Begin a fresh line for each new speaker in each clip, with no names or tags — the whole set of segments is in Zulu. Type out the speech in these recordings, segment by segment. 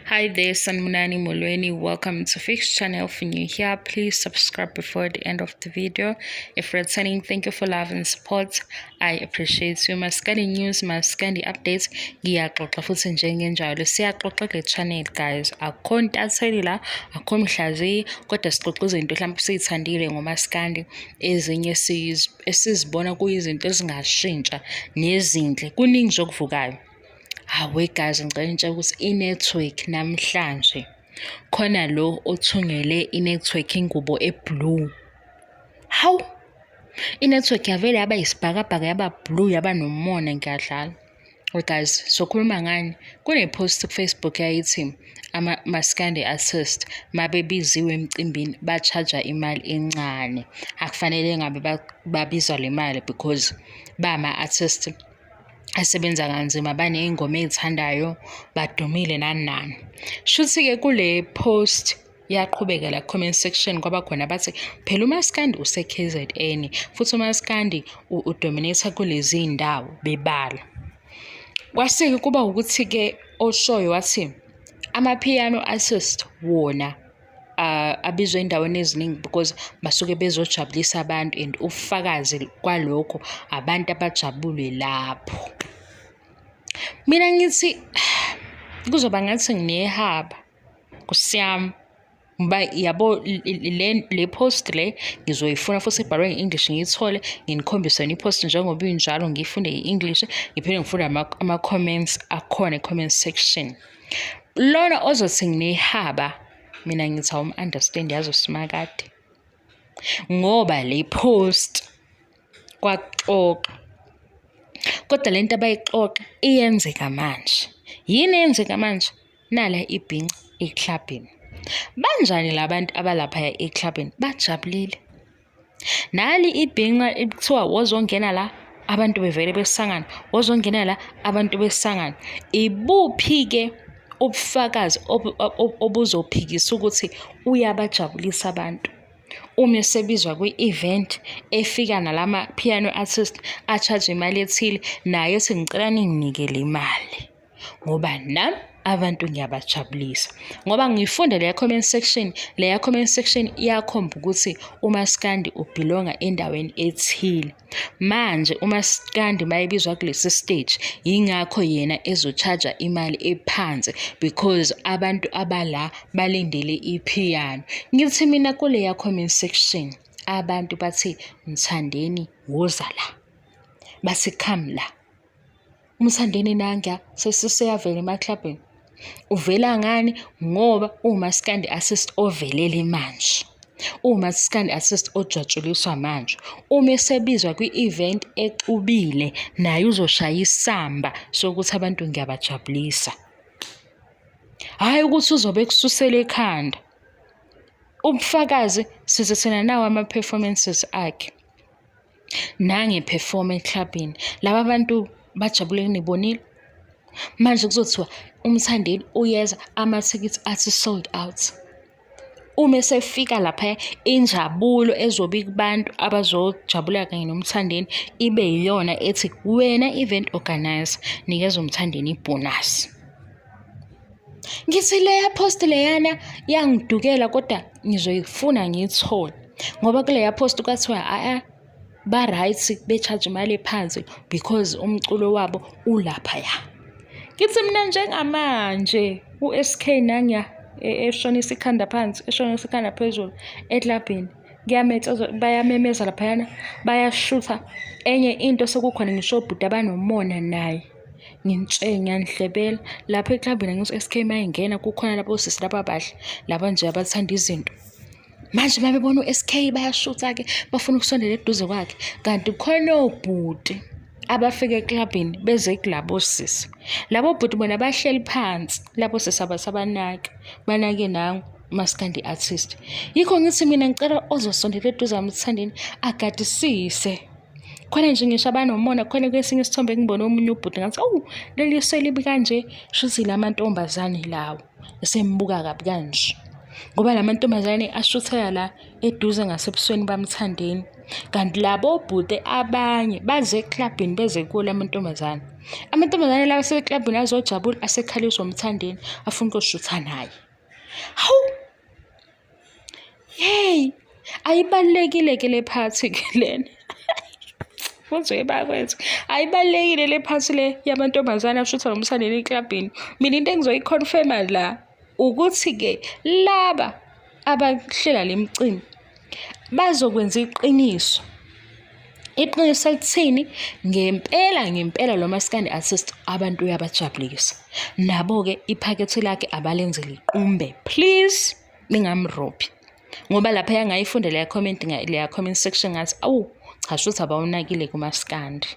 Hi there, Sanmunani Molweni. Welcome to Fix channel. If you're new here, please subscribe before the end of the video. If returning, thank you for love and support. I appreciate you. Maskandi news, maskandi updates. Ngiyaxoxa futhi njengenjalo siyaxoxa ke channel guys. Akho ntatheli la, akho mhlazi, kodwa sixoxa izinto mhlawumbe siyithandile ngomaskandi, ezinye esizibona kuyizinto ezingashintsha nezinhle. Kuningi nje okuvukayo. Hawe guys, ngicela nje ukuthi i-network namhlanje khona lo othungele i-network ingubo eblue. Hawu, i-network yavele yaba yisibhakabhaka, yaba blue, yaba nomona ngiyadlala. Well guys, sokhuluma ngani? Kune-post ku-Facebook yayithi maskandi artist mabebiziwe emcimbini ba-charge imali encane. Akufanele ngabe babizwa le mali because bama-artist asebenza kanzima, baney'ngoma ey'thandayo, badumile nani nani. Shuthi-ke kule post yaqhubeka la comment section kwaba khona bathi phela umaskandi use-KZN futhi umaskandi udominate kulezi ndawo bebala. Kwase-ke kuba ukuthi-ke oshoyo wathi ama-piano artist wona abizwe endaweni eziningi because basuke bezojabulisa abantu, and ufakazi kwalokho abantu abajabule lapho. Mina ngithi kuzoba ngathi nginehaba kusiyami ngoba yabo le post le ngizoyifuna futhi ibhalwe nge-English, ngiyithole nginikhombise i-post njengoba injalo, ngifunde i-English ngiphinde ngifunde ama-comments akhona e-comment section. Lona ozothi nginehaba mina ngithi awumu-understand yazo simakade ngoba le post kwaxoxa, kodwa lento abayixoxa iyenzeka manje. Yini eyenzeka manje? Nala ibhinca eklabhini. Banjani labantu abalaphaya eklabhini? Bajabulile. Nali ibhinca kuthiwa wozongena la abantu bevele besangana, wozongena la abantu besangana. Ibuphi-ke ubufakazi obuzophikisa ukuthi uyabajabulisa abantu? Uma esebizwa kwi-event efika nalama-piano artist a-charge imali ethile, naye ethi ngicela ninginikele imali ngoba nami abantu ngiyabajabulisa. Ngoba ngiyifunde leya comment section iyakhomba ukuthi umaskandi ubhilonga endaweni ethile. Manje umaskandi mayebizwa kulesi stage yingakho yena ezo-charge imali ephansi because abantu abala balindele ipiano. Ngithi mina kuleya comment section abantu bathi Mthandeni woza la, bathi come la. Umthandeni nanga sesiyavela emaklabhini. Uvela ngani? Ngoba umaskandi artist ovelele manje, umaskandi artist ojatshuliswa manje. Uma esebizwa kwi-event exubile, naye uzoshaya isamba sokuthi abantu ngiyabajabulisa, hhayi ukuthi uzobe kususela ekhanda. Ubufakazi size thina nawo ama-performances akhe. Nange-perform eklabhini, laba bantu bajabule nibonile. Manje kuzothiwa uMthandeni uyeza, amathikithi athi sold out. Uma esefika lapha injabulo ezobe kubantu abazojabula kanye noMthandeni ibe yiyona ethi wena event organizer nikeza uMthandeni ibonus. Ngithi leya post leyana yangidukela kodwa ngizoyifuna ngiyithole ngoba kuleya post kwathiwa ba-right be-charge imali ephansi because umculo wabo ulaphaya. Ngithi mina njengamanje u-SK nanya eshonisa ikhanda phansi, eshonisa ikhanda phezulu eklabhini, bayamemeza laphayana, bayashutha. Enye into sekukhona ngisho obhuti abanomona naye, ngiyanihlebela lapha eklabhini. Ngithi u-SK mayengena kukhona lapho sisi lapha abahle laba nje abathanda izinto. Manje babebona u-SK bayashutha-ke, bafuna ukusondela eduze kwakhe, kanti khona obhuti abafika eklabhini beze kulabo sisi. Labo bhuti bona bahleli phansi, labo sisi abasabanaki, banake nawo maskandi artist. Yikho ngithi mina ngicela ozosondela eduze kaMthandeni agadisise. Khona nje ngisho abanomona, khona kwesinye isithombe ngibone omunye ubhuti ngathi leli selibi kanje, shuthi la mantombazane lawo esembuka kabi kanje. ngoba lamantombazane ashutheka la eduze ngasebusweni baMthandeni. Kanti labo bhuti abanye baze eklabhini beze kulo amantombazane. Amantombazane lawa aseklabhini azojabula asekhaliswa uMthandeni afuna ukushutha naye. Hawu! Hey! Ayibalekile ke le phathi ke lena. Futhi bakwenza. Ayibalekile le phathi le yamantombazane ashutha noMthandeni eklabhini. Mina into engizoyiconfirma la ukuthi ke laba abahlela lemicimbi bazokwenza iqiniso. Iqiniso lithini? Ngempela lo maskandi artist abantu uyabajabulisa. Nabo ke iphakethe lakhe abalenzele iqumbe. Please ningamrobhi. Ngoba lapha yangayifunda leya comment section ngathi awu cha shothi abawunakile kumaskandi.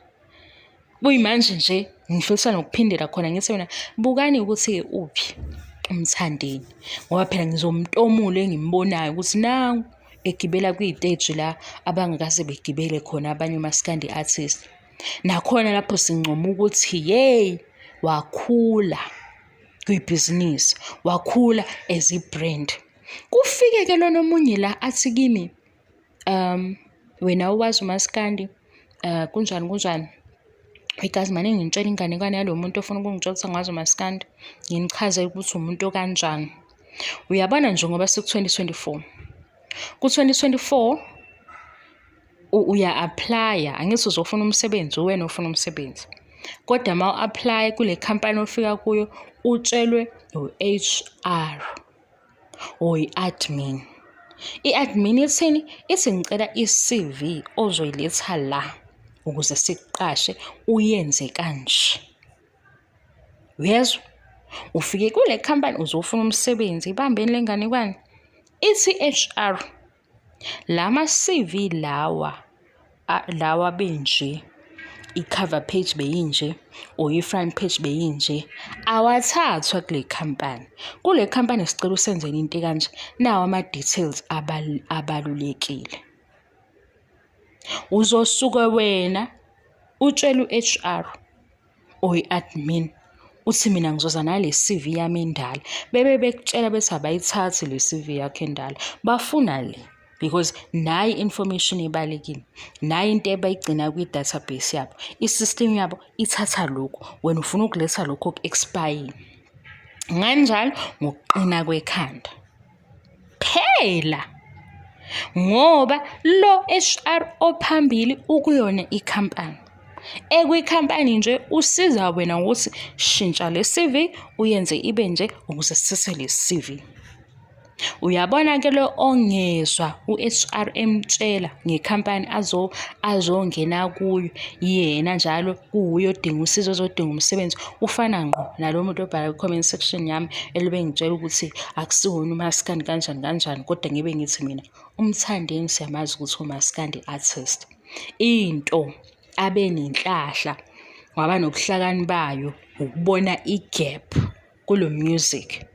Kuyimanje nje ngifisa nokuphindela khona ngithi mina bukani ukuthi uphi uMthandeni. Ngoba phela ngizomntomula engimbonayo ukuthi nawu egibela kwi-stage la abangakaze begibele khona abanye umaskandi artist. Nakhona lapho sincoma ukuthi hey wakhula kwibhizinisi, wakhula as i-brand. Kufike ke lona omunye la athi kimi wena uwazi umaskandi kunjani igazi manje ngintshela inganekwane yalo muntu ofuna ukungitshela ngazo umaskandi nginichazela ukuthi umuntu okanjani. Uyabona nje ngoba seku-2024 ku-2024 uya-applya, angithi uzofuna umsebenzi, wena ufuna umsebenzi. Kodwa ma u-apply kule company ofika kuyo utshelwe u-HR or i-admin. I-admin ithini? Ithi ngicela i-CV ozoyiletha la ukuze sikuqashe uyenze kanje. Uyezwa? Ufike kule company uzofuna umsebenzi, ibambeni lenganekwane. Ithi HR lama CV lawa benje, i-cover page beyinje or i-front page beyinje, awathathwa kule company. Kule company sicela usenzele into kanje, nawo ama-details abalulekile. Uzosuka wena utshela u-HR or i-admin uthi mina ngizoza nale CV yami endala. Bebe bekutshela bethi abayithathi le CV yakho endala. Bafuna le because nayi information ibalekile. Nayi into ebayigcina kwi-database yabo. I-system yabo ithatha lokho. Wena ufuna ukuletha lokho oku-expire. Nganjalo ngokuqina kwekhanda. Phela ngoba lo HR ophambili ukuyona ikhampani. Ekwi-company nje usiza wena ukuthi shintsha le CV uyenze ibe nje ukuze sithathe le CV. Uyabona ke lo ongezwa u-HR emtshela ngekhampani azongena kuyo yena njalo kuwuyo odinga usizo ozodinga umsebenzi ufana ngqo nalo muntu obhala ku-comment section yami elibe ngitshela ukuthi akusiwona umaskandi kanjani kodwa ngibe ngithi mina uMthandeni siyamazi ukuthi umaskandi artist. Into abe nenhlahla waba nobuhlakani bayo ukubona i-gap kulo music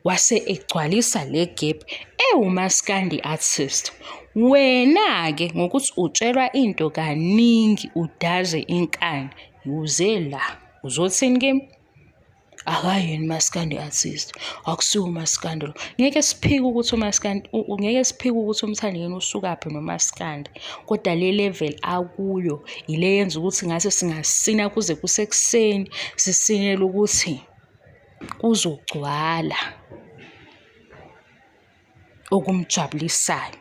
wase egcwalisa le gap ewumaskandi artist. Wena ke ngokuthi utshelwa into kaningi udaze inkani uze la uzothini kimi akayeni maskandi artist akusiwo umaskandi lo. Ngeke siphike ukuthi umaskandi ngeke siphike ukuthi uMthandeni usukaphi nomaskandi kodwa le level akuyo ile yenza ukuthi ngase singasina kuze kusekuseni sisinele ukuthi kuzogcwala okumjabulisayo.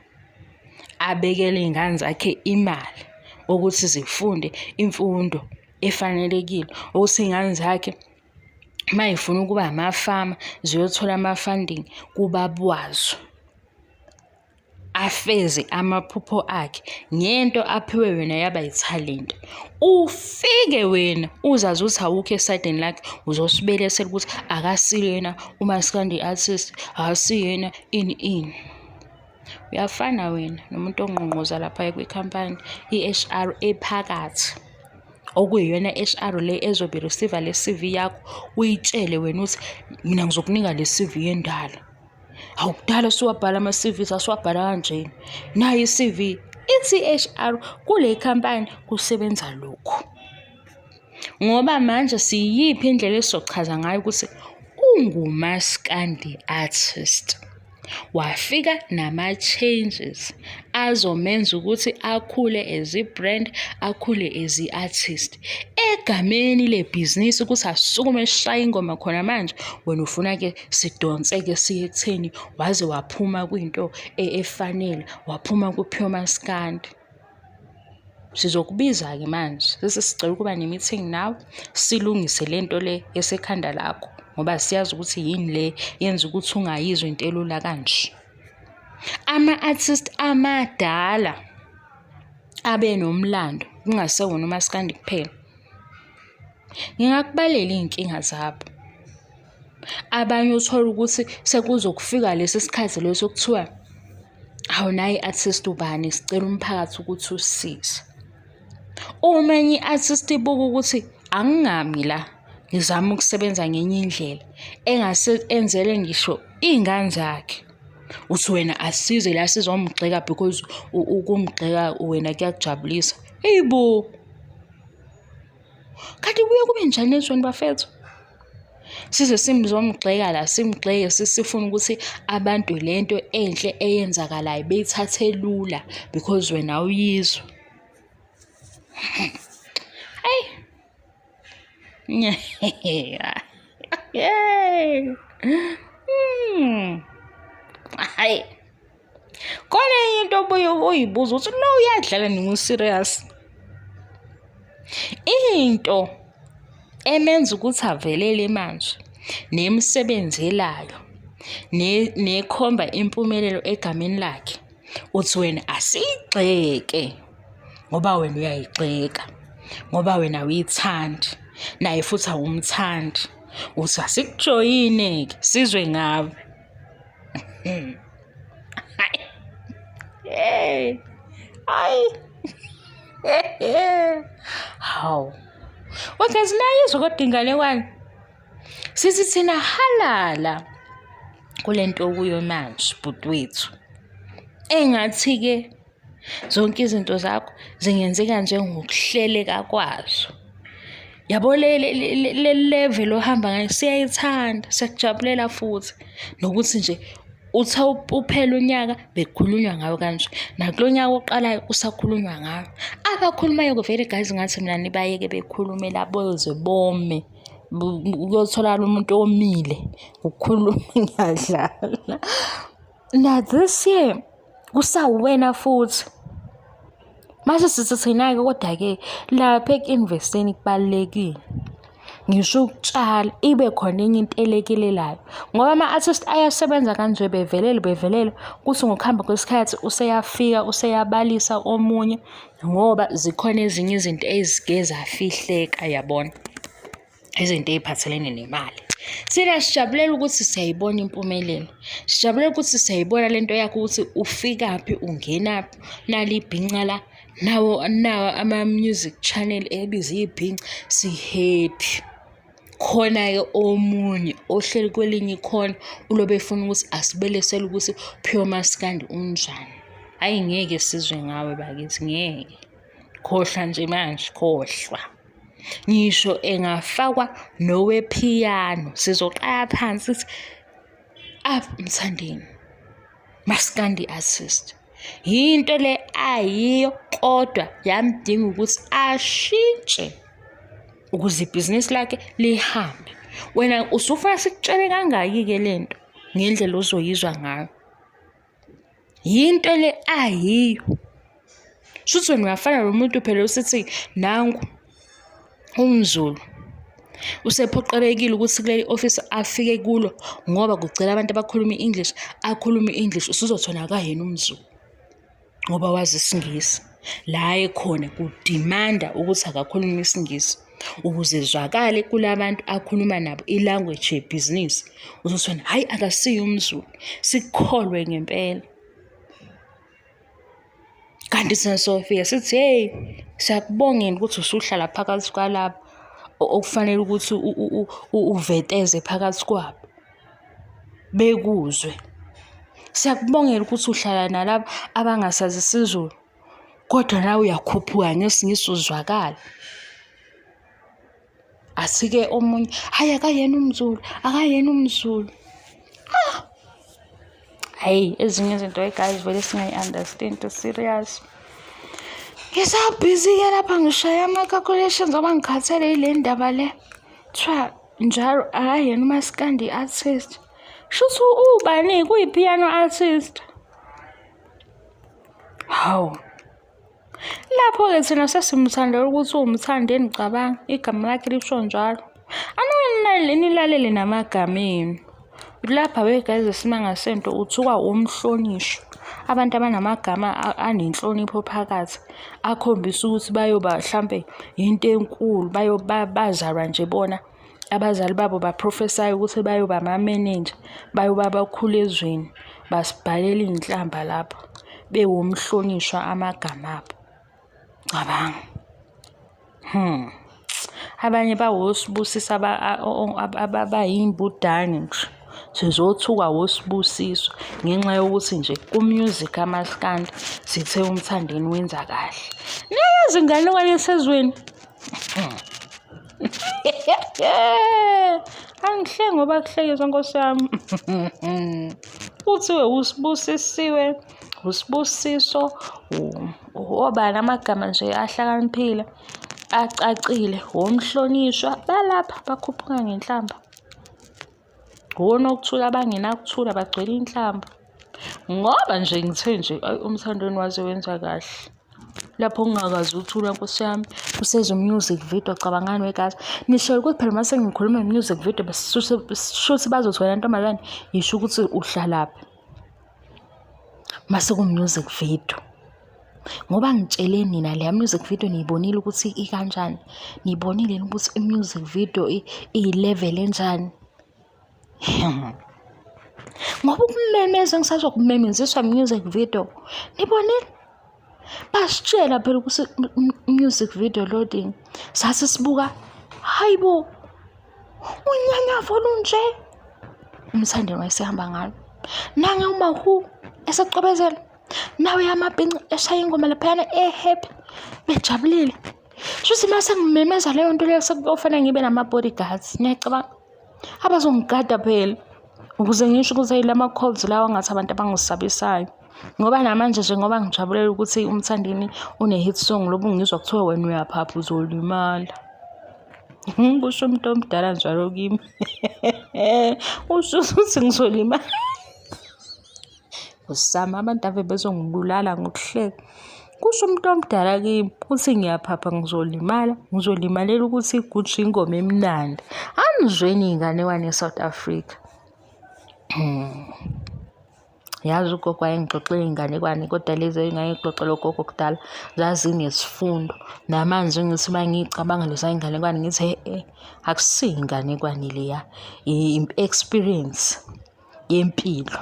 Abekele ingane zakhe imali ukuthi zifunde imfundo efanelekile, ukuthi ingane zakhe mayifuna ukuba amafama ziyothola ama-funding kubabwazo. Afeze amaphupho akhe ngento aphiwe wena yaba yithalent. Ufike wena uzazi ukuthi awukho esayidini lakhe uzosibelesela ukuthi akasiyena umaskandi artist, akasiyena ini. Uyafana wena nomuntu ongqongqoza lapha kwikhampani i-HR ephakathi okuyiyona HR le ezobe receive le CV yakho uyitshele wena uthi mina ngizokunika le CV endala. Awukudala siwabhala ama-CV asiwabhala kanjena. Nayi i-CV ithi HR kule company kusebenza lokho. Ngoba manje siyiphi indlela esizochaza ngayo ukuthi ungumaskandi artist. wafika nama-changes azomenza ukuthi akhule as i-brand, akhule as i-artist. Egameni lebhizinisi ukuthi asukume eshaya ingoma khona manje, wena ufuna-ke sidonse-ke siye ekutheni waze waphuma kwinto efanele, waphuma kuPure Maskandi. Sizokubiza-ke manje, sesicela ukuba ne-meeting nawe, silungise lento le esekhanda lakho, ngoba siyazi ukuthi yini le yenza ukuthi ungayizwa into elula kanje. Ama-artist amadala abe nomlando, kungasewona uMaskandi kuphela, ngingakubalela iy'nkinga zabo. Abanye uthola ukuthi sekuzokufika lesi sikhathi leso kuthiwa awunayo i-artist ubani, sicela umphakathi ukuthi usisize. Umenye i-artist ibuka ukuthi angingami la, ngizama ukusebenza ngenye indlela engase enzele ngisho iy'ngane zakhe. Uthi wena asize la sizomgxeka because ukumgxeka wena kuyakujabulisa. Eyibo, kanti kuye kube njani ezweni bafethu? Size simzomgxeka la, simgxeke sifuna ukuthi abantu lento enhle eyenzakalayo beyithathe lula because wena uyizwa. Hayi, khona into obuye uyibuza ukuthi lo uyadlala ningu-serious. Into emenza ukuthi avelele manje nemsebenzelayo nekhomba impumelelo egameni lakhe, uthi wena asiyigxeke ngoba wena uyayigxeka, ngoba wena uyithandi, naye futhi awumthandi. Uthi asikujoyine-ke sizwe ngawe. Hawu, wakazi nayizwa kodwa inganekwane, sithi thina halala kule nto okuyo manje bhuti wethu. Engathi-ke zonke izinto zakho zingenzeka njengokuhleleka kwazo. Yabo le level ohamba ngayo siyayithanda, siyakujabulela futhi nokuthi nje uthi uphela unyaka bekukhulunywa ngayo kanje, nakulo nyaka oqalayo usakhulunywa ngayo. Abakhulumayo vele guys ngathi mina nibayeke bekhulume laboze bome, uyothola umuntu omile ukukhuluma ngiyadlala. Na this year kusawuwena futhi. Mase sithi thina-ke kodwa-ke lapha eku-investeni kubalulekile. Ngisho ukutshala ibe khona enye into elekelelayo, ngoba ama-artist ayasebenza kanje bevelele kuthi ngokuhamba kwesikhathi useyafika useyabalisa omunye, ngoba zikhona ezinye izinto ezike zafihleka, yabona, izinto ey'phathelene nemali. Thina sijabulela ukuthi siyayibona impumelelo, sijabulela ukuthi siyayibona lento yakho ukuthi ufikaphi, ungenaphi. Nalibhinca la, nawo ama-music channel ebiza ibhinca, si-happy. Khona-ke omunye ohleli kwelinye ikhono ulobe efuna ukuthi asibelesele ukuthi Pure Maskandi unjani. Hayi, ngeke sizwe ngawe bakithi, ngeke. Khohlwa nje manje, khohlwa. Ngisho engafakwa nowe-piano, sizoqala phansi sithi Mthandeni Maskandi artist. Yinto le ayiyo kodwa yamdinga ukuthi ashintshe ukuze ibhizinisi lakhe lihambe. Wena usufuna sikutshele kangaki-ke lento ngendlela ozoyizwa ngayo? Yinto le ayiyo. Shuthi wena uyafana nomuntu phela usithi nangu umZulu usephoqelekile ukuthi kuleli office afike kulo ngoba kucela abantu abakhuluma i-English, akhuluma i-English, usuzothola akayena umZulu ngoba wazi isiNgisi. La ekhona kudimanda ukuthi akakhulume isiNgisi ukuze zwakale kulabantu akhuluma nabo i-language yebhizinisi. Uzothona hayi akasiyo umZulu, sikholwe ngempela. Kanti thina sofika sithi hey, siyakubongela ukuthi usuhlala phakathi kwalabo okufanele ukuthi uveteze phakathi kwabo bekuzwe. Siyakubongela ukuthi uhlala nalabo abangasazi isiZulu kodwa nawe uyakhuphuka ngesingisi uzwakala. Asike omunye hayi akayena umZulu, akayena umZulu. Hayi, ezinye izinto guys vele singayi-understand serious. Ngisabhizi-ke lapha ngishaya ama-calculations ngoba ngikhathele yile ndaba le. Kuthiwa njalo akayena umaskandi artist. Shuthi ubani kuyi-piano artist. Hawu. Lapho-ke thina sesimthandela ukuthi uwumthandi ngicabanga igama lakhe lisho njalo. Nilalele namagama enu. Lapha guys esimanga sento uthuka umhlonishwa. Abantu abanamagama anenhlonipho phakathi akhombisa ukuthi bayoba mhlambe into enkulu bazalwa nje bona abazali babo baprofesayo ukuthi bayoba ama-manager bayoba bakhulu ezweni basibhalela inhlamba lapho bewumhlonishwa amagama abo. Cabanga. Abanye bawosibusisa abayimbudane nje. Sizothuka wosibusiswa ngenxa yokuthi nje ku-music amaskandi sithe umthandeni wenza kahle. Niyazi inganekwane esezweni. Angihle ngoba kuhlekisa Nkosi yami. Uthiwe usibusisiwe, usibusiso, obani amagama nje ahlakaniphile, acacile, womhlonishwa balapha bakhuphuka ngenhlamba. Wona okuthula abangenakuthula bagcwele inhlamba. Ngoba nje ngithe nje umthandeni waze wenza kahle. Lapho ungakazi uthula Nkosi yami useza music video cabangani wegazi. Nisho ukuthi phela mase ngikhuluma music video basishuthi bazothola ntombazane yisho ukuthi uhlalaphi. Mase ku music video. Ngoba ngitshele nina le music video niyibonile ukuthi ikanjani. Niyibonile ukuthi i music video i-level enjani. Ngoba ukumemeza ngisazokumemeziswa music video. Nibonile? Basitshela phela ukuthi music video loading. Sathi sibuka, hayibo. Unyanyavo lunje. Umthandeni wayesehamba ngalo. Nange umahu esecobezela. Nawe yamabhinqa eshaya ingoma laphana happy. Bejabulile. Shuthi mase ngimemeza leyo nto leyo sekufanele ngibe nama-bodyguards. Ngiyacabanga abazongigada phela ukuze ngisho ukuthi lama calls lawa ngathi abantu abangisabisayo. Ngoba namanje nje ngoba ngijabulela ukuthi umthandeni une hit song lobu ngizwa kuthiwa wena uyaphapha uzolimala. Kusho umuntu omdala njalo kimi. Usho ukuthi ngizolimala. Usama abantu ave bezongibulala ngokuhleka. Kusho umuntu omdala kimi uthi ngiyaphapha ngizolimalela ukuthi kuthi ingoma emnandi. Anizweni inganekwane eSouth Africa. Yazi ugogo wayengixoxela inganekwane kodwa lezi engayixoxela ugogo kudala zazinesifundo. Namanje ngithi mangicabanga lezi inganekwane ngithi akusiyo inganekwane leya i-experience yempilo.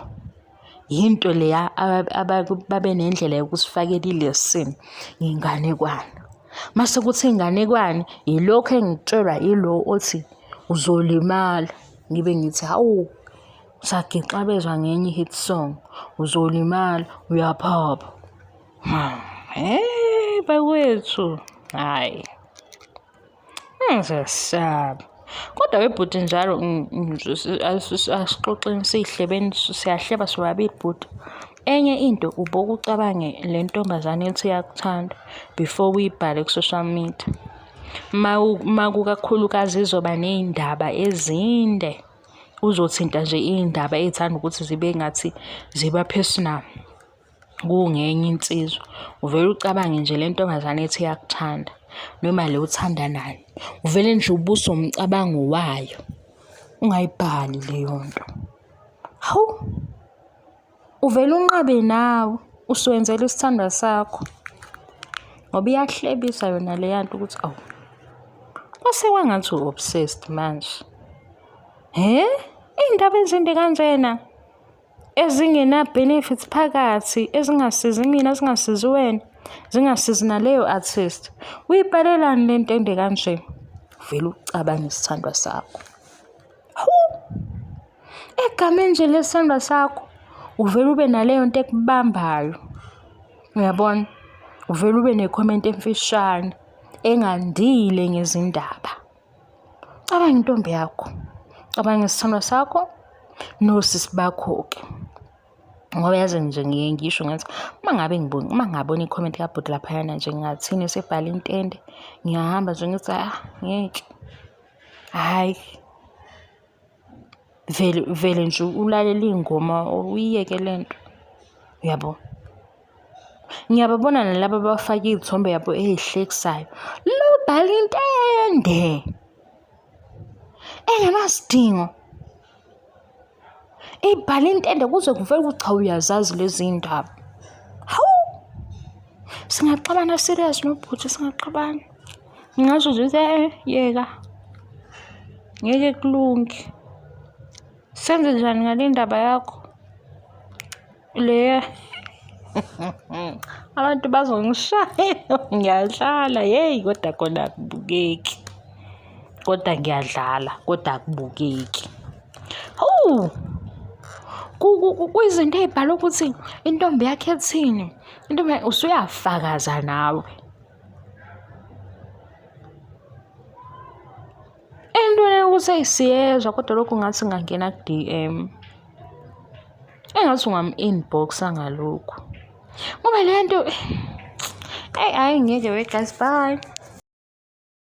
Yinto leya babe nendlela yokusifakela ilesson inganekwane. Mase kuthi inganekwane yilokho engitshelwa yilo othi uzolimala. Ngibe ngithi hawu sagixabezwa ngenye hit song uzolimala uyaphapha. Bakwethu hayi. Ngizesaba. Kodwa webhuti njalo asixoxeni sihlebeni siyahleba sobabili bhuti. Enye into uboke ucabange le ntombazane ethi iyakuthanda before uyibhale ku-social media. Makukakhulukazi izoba ney'ndaba ezinde. Uzothinta nje iy'ndaba ey'thanda ukuthi zibe ngathi ziba personal. Kungenye insizwa. Uvele ucabange nje le ntombazane ethi iyakuthanda. Noma le uthanda nayo. Uvele nje ubuso umcabango wayo. Ungayibhali leyo nto. Hawu. Uvele unqabe nawe uswenzela isithandwa sakho. Ngoba iyahlebisa yona le yanto ukuthi awu. Kwase kwangathi u-obsessed manje. Iy'ndaba ezinde kanjena ezingena benefits phakathi ezingasizi mina ezingasizi wena zingasizi naleyo artist. Uyibhalelani le nto ende kanje? Vele ucabange isithandwa sakho. Egameni nje lesithandwa sakho uvele ube naleyo nto ekubambayo. Uyabona? Uvele ube necomment emfishane engandile ngezindaba. Cabanga intombi yakho. Cabanga isithandwa sakho nosisi bakho-ke. Ngoba yazi nje ngiye ngisho ngathi uma ngabona i-comment kabhuti laphayana nje ngathini esebhala intende, ngiyahamba nje ngithi ngeke. Hhayi, vele nje ulalela iy'ngoma uyiyeke le nto, yabo. Ngiyababona nalaba abafake iy'thombe yabo ey'hlekisayo, lobhala intende engenasidingo. Ey'bhala intende kuze kuvele ukuthi cha uyazazi lezi ndaba. Hawu, singaxabana serious nobhuti, singaxabana. Ngingasho nje ukuthi yeka, ngeke kulunge. Senze njani ngale ndaba yakho le? Abantu bazongishaya, ngiyadlala yeyi, kodwa khona akubukeki. Kodwa ngiyadlala, kodwa akubukeki. Hawu, kuyizinto ey'bhala ukuthi intombi yakho ethini, intombi usuyafakaza nawe. Entweni yokuthi siyezwa kodwa lokhu ngathi ngangena ku-DM. Engathi ungam-inbox-a ngalokhu. Ngoba le nto, hhayi ngeke we guys, bye.